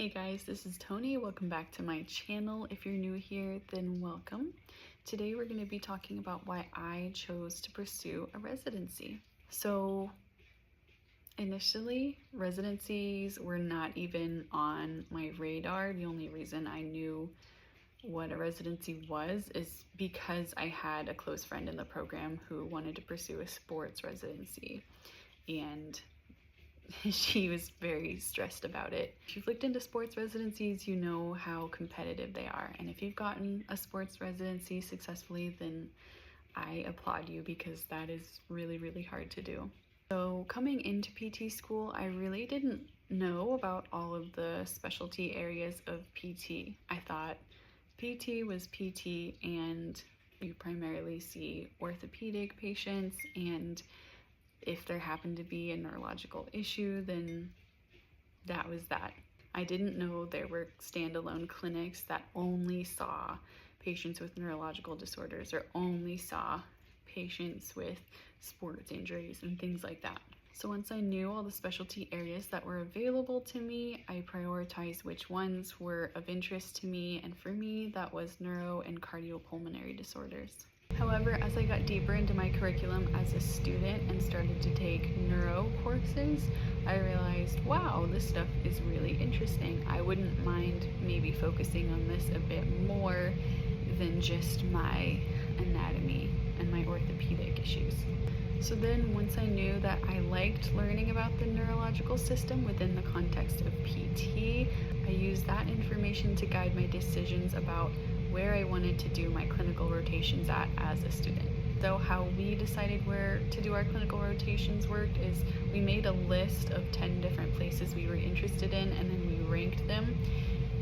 Hey guys, this is Tony. Welcome back to my channel. If you're new here, then welcome. Today we're going to be talking about why I chose to pursue a residency. So initially, residencies were not even on my radar. The only reason I knew what a residency was is because I had a close friend in the program who wanted to pursue a sports residency, and she was very stressed about it. If you've looked into sports residencies, you know how competitive they are. And if you've gotten a sports residency successfully, then I applaud you, because that is really, really hard to do. So coming into PT school, I really didn't know about all of the specialty areas of PT. I thought PT was PT and you primarily see orthopedic patients, and if there happened to be a neurological issue, then that was that. I didn't know there were standalone clinics that only saw patients with neurological disorders or only saw patients with sports injuries and things like that. So once I knew all the specialty areas that were available to me, I prioritized which ones were of interest to me, and for me that was neuro and cardiopulmonary disorders. However, as I got deeper into my curriculum as a student and started to take neuro courses, I realized, wow, this stuff is really interesting. I wouldn't mind maybe focusing on this a bit more than just my anatomy and my orthopedic issues. So then once I knew that I liked learning about the neurological system within the context of PT, I used that information to guide my decisions about where I wanted to do my clinical rotations at as a student. So how we decided where to do our clinical rotations worked is we made a list of 10 different places we were interested in, and then we ranked them.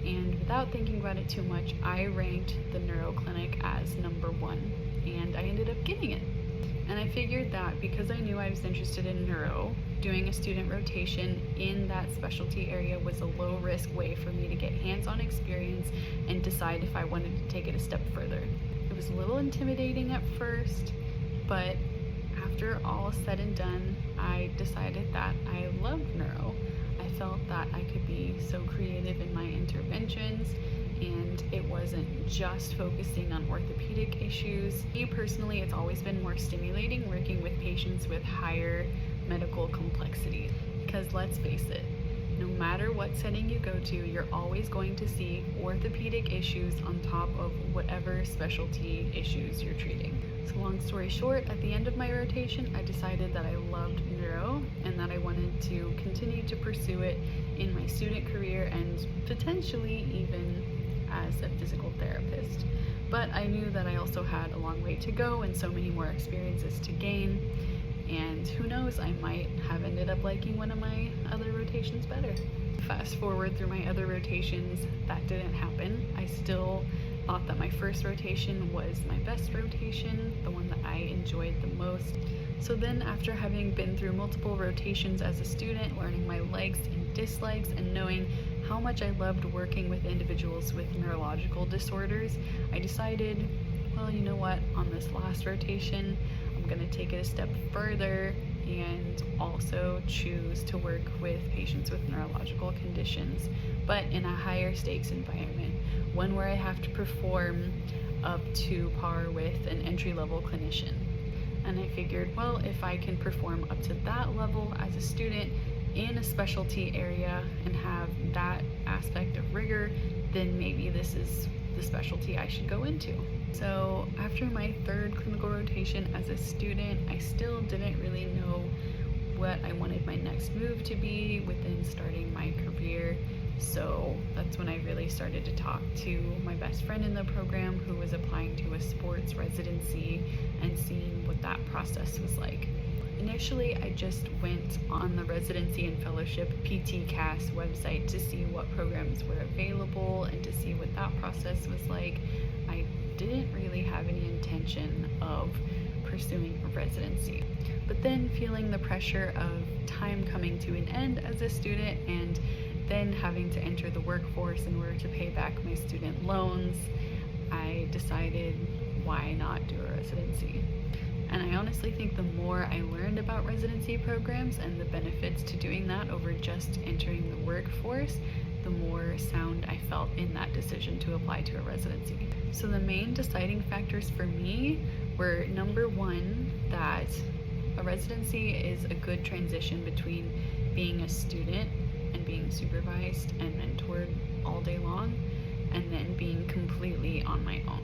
And without thinking about it too much, I ranked the neuro clinic as number 1, and I ended up getting it. And I figured that because I knew I was interested in neuro, doing a student rotation in that specialty area was a low-risk way for me to get hands-on experience and decide if I wanted to take it a step further. It was a little intimidating at first, but after all said and done, I decided that I loved neuro. I felt that I could be so creative in my interventions, and it wasn't just focusing on orthopedic issues. Me personally, it's always been more stimulating working with patients with higher medical complexity, because let's face it, no matter what setting you go to, you're always going to see orthopedic issues on top of whatever specialty issues you're treating. So long story short, at the end of my rotation, I decided that I loved neuro and that I wanted to continue to pursue it in my student career and potentially even as a physical therapist. But I knew that I also had a long way to go and so many more experiences to gain, and who knows, I might have ended up liking one of my other rotations better. Fast forward through my other rotations, that didn't happen. I still thought that my first rotation was my best rotation, the one that I enjoyed the most. So then, after having been through multiple rotations as a student, learning my likes and dislikes, and knowing how much I loved working with individuals with neurological disorders, I decided, well, you know what, on this last rotation, I'm going to take it a step further and also choose to work with patients with neurological conditions, but in a higher stakes environment, one where I have to perform up to par with an entry-level clinician. And I figured, well, if I can perform up to that level as a student in a specialty area and have that aspect of rigor, then maybe this is the specialty I should go into. So after my third clinical rotation as a student, I still didn't really know what I wanted my next move to be within starting my career. So that's when I really started to talk to my best friend in the program who was applying to a sports residency and seeing what that process was like. Initially, I just went on the residency and fellowship PTCAS website to see what programs were available and to see what that process was like. I didn't really have any intention of pursuing a residency. But then, feeling the pressure of time coming to an end as a student and then having to enter the workforce in order to pay back my student loans, I decided, why not do a residency? And I honestly think the more I learned about residency programs and the benefits to doing that over just entering the workforce, the more felt in that decision to apply to a residency. So the main deciding factors for me were, number one, that a residency is a good transition between being a student and being supervised and mentored all day long, and then being completely on my own.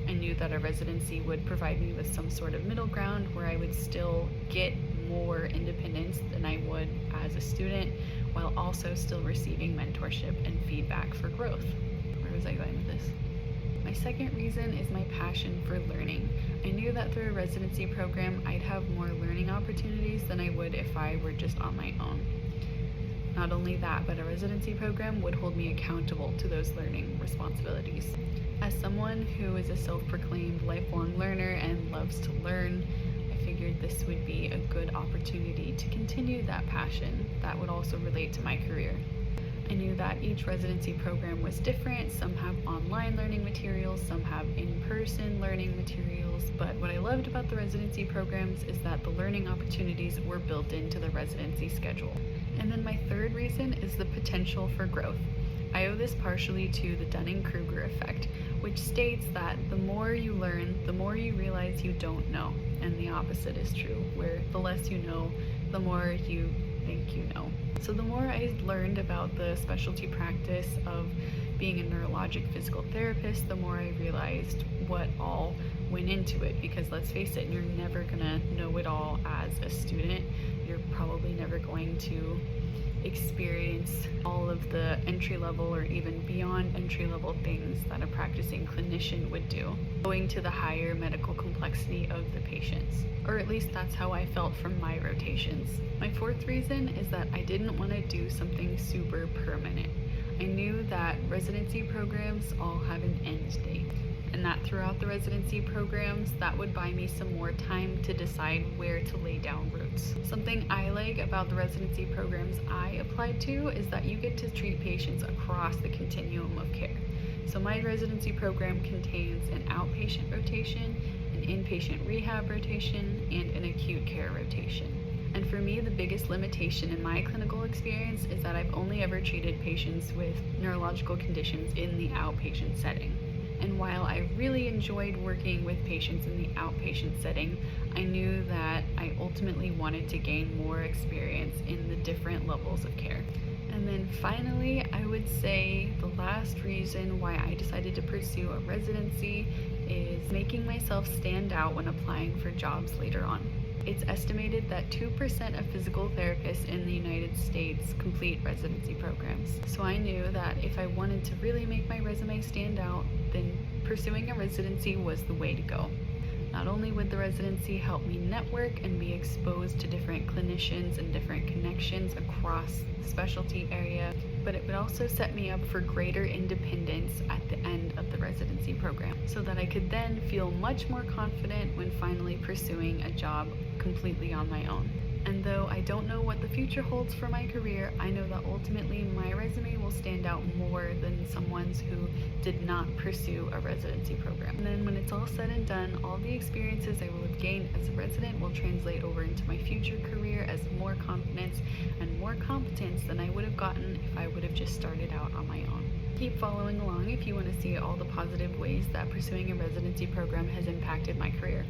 I knew that a residency would provide me with some sort of middle ground where I would still get more independence than I would as a student, while also still receiving mentorship and feedback for growth. Where was I going with this? My second reason is my passion for learning. I knew that through a residency program, I'd have more learning opportunities than I would if I were just on my own. Not only that, but a residency program would hold me accountable to those learning responsibilities. As someone who is a self-proclaimed lifelong learner and loves to learn, I figured this would be a good opportunity to continue that passion that would also relate to my career. I knew that each residency program was different. Some have online learning materials, some have in-person learning materials, but what I loved about the residency programs is that the learning opportunities were built into the residency schedule. And then my third reason is the potential for growth. I owe this partially to the Dunning-Kruger effect, which states that the more you learn, the more you realize you don't know. And the opposite is true, where the less you know, the more you think you know. So the more I learned about the specialty practice of being a neurologic physical therapist, the more I realized what all went into it. Because let's face it, you're never gonna know it all as a student. You're probably never going to experience all of the entry-level or even beyond entry-level things that a practicing clinician would do, owing to the higher medical complexity of the patients. Or at least that's how I felt from my rotations. My fourth reason is that I didn't want to do something super permanent. I knew that residency programs all have an end date, and that throughout the residency programs, that would buy me some more time to decide where to lay down roots. Something I like about the residency programs I applied to is that you get to treat patients across the continuum of care. So my residency program contains an outpatient rotation, an inpatient rehab rotation, and an acute care rotation. And for me, the biggest limitation in my clinical experience is that I've only ever treated patients with neurological conditions in the outpatient setting. And while I really enjoyed working with patients in the outpatient setting, I knew that I ultimately wanted to gain more experience in the different levels of care. And then finally, I would say the last reason why I decided to pursue a residency is making myself stand out when applying for jobs later on. It's estimated that 2% of physical therapists in the United States complete residency programs. So I knew that if I wanted to really make my resume stand out, then pursuing a residency was the way to go. Not only would the residency help me network and be exposed to different clinicians and different connections across the specialty area, but it would also set me up for greater independence at the end of the residency program, so that I could then feel much more confident when finally pursuing a job completely on my own. And though I don't know what the future holds for my career, I know that ultimately my resume will stand out more than someone's who did not pursue a residency program. And then when it's all said and done, all the experiences I will have gained as a resident will translate over into my future career as more confidence and more competence than I would have gotten if I would have just started out on my own. Keep following along if you want to see all the positive ways that pursuing a residency program has impacted my career.